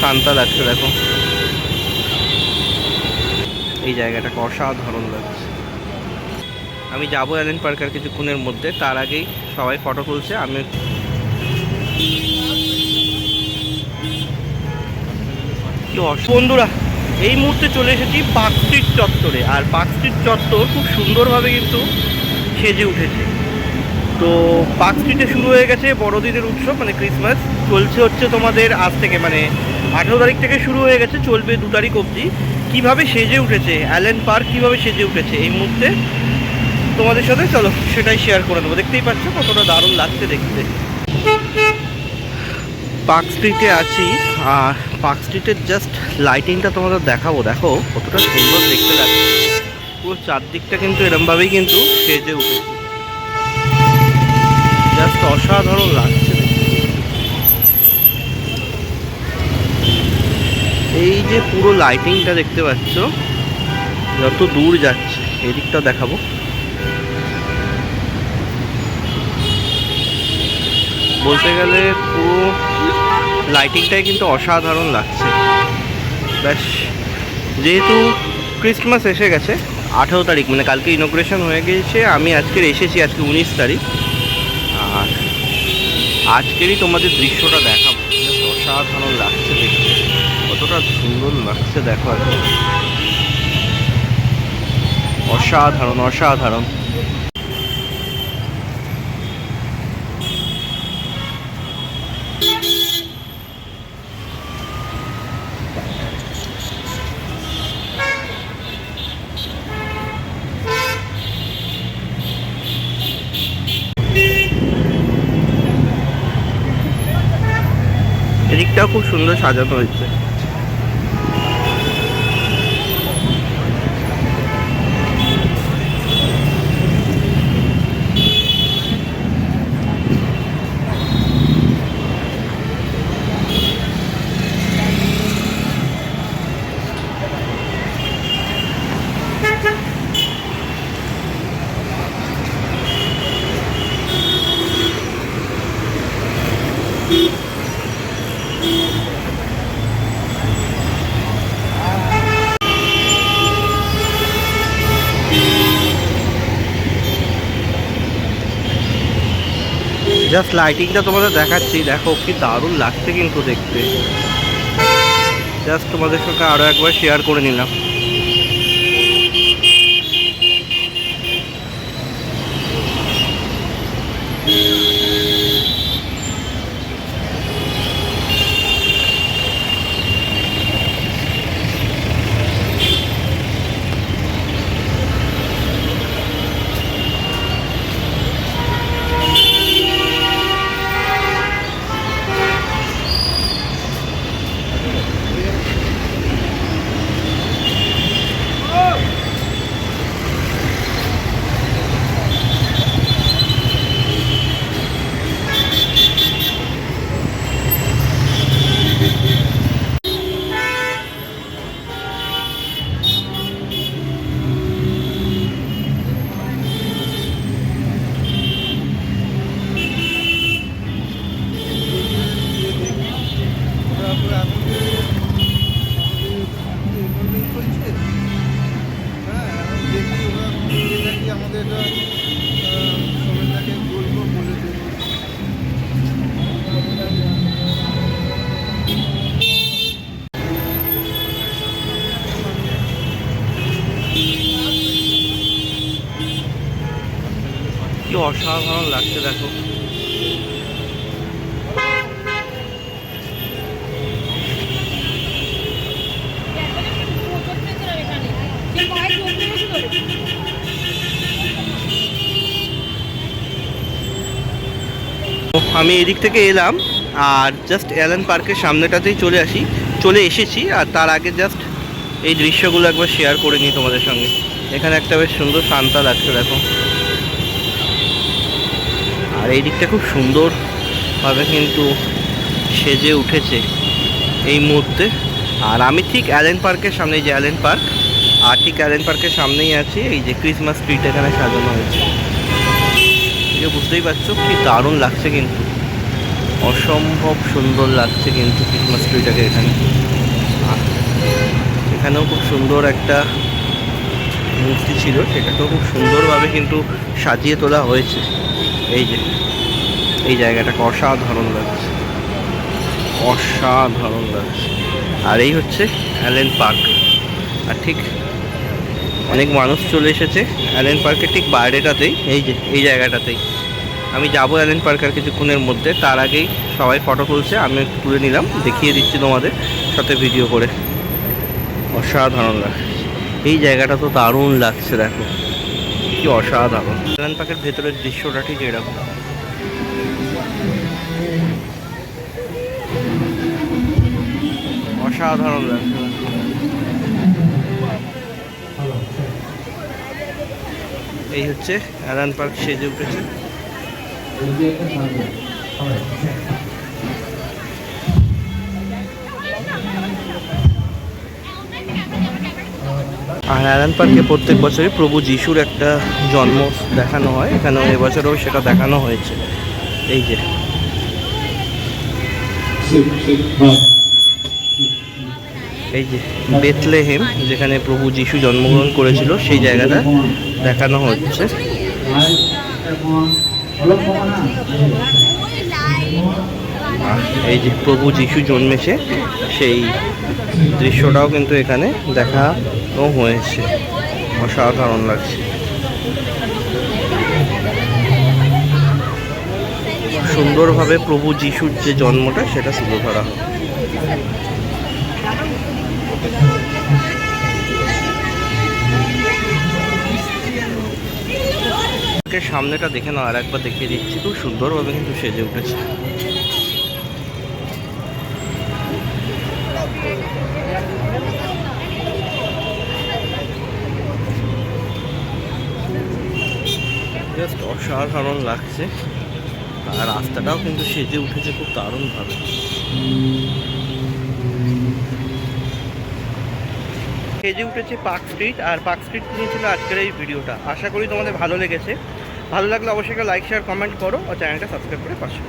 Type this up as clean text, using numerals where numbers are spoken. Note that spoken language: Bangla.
শান্ত লাগছে দেখো। এই জায়গাটা অসাধারণ লাগছে। আমি যাবো অ্যালেন পার্ক আর কিছুক্ষণের মধ্যে, তার আগেই সবাই ফটো তুলছে। আমি বন্ধুরা এই মুহূর্তে চলে এসেছি পার্ক স্ট্রিট চত্বরে। আর পার্ক স্ট্রিট চত্বর খুব সুন্দরভাবে কিন্তু সেজে উঠেছে। তো পার্ক স্ট্রিটে শুরু হয়ে গেছে বড়দিনের উৎসব, মানে ক্রিসমাস চলছে হচ্ছে তোমাদের আজ থেকে, মানে 18 তারিখ থেকে শুরু হয়ে গেছে, চলবে 2 তারিখ অবধি। কীভাবে সেজে উঠেছে অ্যালেন পার্ক, কীভাবে সেজে উঠেছে এই মুহূর্তে তোমাদের সাথে চলো সেটাই শেয়ার করে দেবো। দেখতেই পাচ্ছ কতটা দারুণ লাগছে দেখতে। পার্ক স্ট্রিটে আছি, আর পার্ক স্ট্রিটের জাস্ট লাইটিংটা তোমাদের দেখাবো। দেখো কতটা সুন্দর দেখতে লাগছে। পুরো চারদিকটা কিন্তু এরমভাবেই কিন্তু সেজে উঠেছে, জাস্ট অসাধারণ লাগছে। এই যে পুরো লাইটিংটা দেখতে পাচ্ছ, যত দূর যাচ্ছে এদিকটা দেখাবো। বলতে গেলে পুরো লাইটিংটাই কিন্তু অসাধারণ লাগছে। ব্যাস, যেহেতু ক্রিসমাস এসে গেছে 18 তারিখ, মানে কালকে ইনোগ্রেশন হয়ে গেছে, আমি আজকের এসেছি, আজকে 19 তারিখ। আর আজকেরই তোমাদের দৃশ্যটা দেখাবো। অসাধারণ লাগছে দেখতে, কতটা সুন্দর লাগছে দেখো এখন। অসাধারণ অসাধারণ। এদিকটাও খুব সুন্দর সাজানো হয়েছে। জাস্ট লাইটিংটা তোমাদের দেখাচ্ছি, দেখো কি দারুণ লাগছে কিন্তু দেখতে। জাস্ট তোমাদের সঙ্গে আরও একবার শেয়ার করে নিলাম। কি অসাধারণ লাগছে দেখো। আমি এদিক থেকে এলাম আর জাস্ট অ্যালেন পার্কের সামনেটাতেই চলে এসেছি। আর তার আগে জাস্ট এই দৃশ্যগুলো একবার শেয়ার করে নিই তোমাদের সঙ্গে। এখানে একটা বেশ সুন্দর শান্ত লাগছে দেখো। আর এই দিকটা খুব সুন্দরভাবে কিন্তু সেজে উঠেছে এই মুহূর্তে। আর আমি ঠিক অ্যালেন পার্কের সামনে, যে অ্যালেন পার্ক, আর ঠিক অ্যালেন পার্কের সামনেই আছি। এই যে ক্রিসমাস ট্রিট এখানে সাজানো হয়েছে, বুঝতেই পারছো কি দারুণ লাগছে কিন্তু। অসম্ভব সুন্দর লাগছে কিন্তু ক্রিসমাস ট্রিটাকে এখানে। এখানেও খুব সুন্দর একটা মূর্তি ছিল, সেটাকেও খুব সুন্দরভাবে কিন্তু সাজিয়ে তোলা হয়েছে। এই যে এই জায়গাটাকে অসাধারণ লাগছে, অসাধারণ লাগছে। আর এই হচ্ছে অ্যালেন পার্ক। আর ঠিক অনেক মানুষ চলে এসেছে অ্যালেন পার্কের ঠিক বাইরেটাতেই, এই যে এই জায়গাটাতেই। আমি যাবো অ্যালেন পার্ক আর কিছুক্ষণের মধ্যে, তার আগেই সবাই ফটো তুলছে, আমি একটু তুলে নিলাম, দেখিয়ে দিচ্ছি তোমাদের সাথে ভিডিও করে। অসাধারণ লাগছে, এই জায়গাটা তো দারুণ লাগছে, দেখো কি অসাধারণ। অ্যালেন পার্কের ভেতরের দৃশ্যটা ঠিক এরকম। অসাধারণ লাগছে। এই হচ্ছে অ্যালেন পার্ক সেজে উঠেছে। আর অ্যালেন পার্কে প্রত্যেক বছরই প্রভু যিশুর একটা জন্ম দেখানো হয়, এখানেও এবছরও সেটা দেখানো হয়েছে। এই যে এই যে বেথলেহেম, যেখানে প্রভু যিশু জন্মগ্রহণ করেছিল, সেই জায়গাটা দেখানো হচ্ছে। এই যে প্রভু যিশু জন্মেছে সেই দৃশ্যটাও কিন্তু এখানে দেখানো হয়েছে। অসাধারণ লাগছে, সুন্দরভাবে প্রভু যিশুর যে জন্মটা সেটা তুলে ধরা হয়। সামনেটা দেখে নাও, আর একবার দেখিয়ে দিচ্ছি, খুব সুন্দরভাবে কিন্তু সেজে উঠেছে। জাস্ট অসাধারণ লাগছে। আর রাস্তাটাও কিন্তু সেজে উঠেছে খুব দারুণভাবে। সেজে উঠেছে পার্ক স্ট্রিট, আর পার্ক স্ট্রিট নিয়ে ছিল আজকের এই ভিডিওটা। আশা করি তোমাদের ভালো লেগেছে। ভালো লাগলে অবশ্যই লাইক শেয়ার কমেন্ট করো, আর চ্যানেলটা সাবস্ক্রাইব করে পাশে।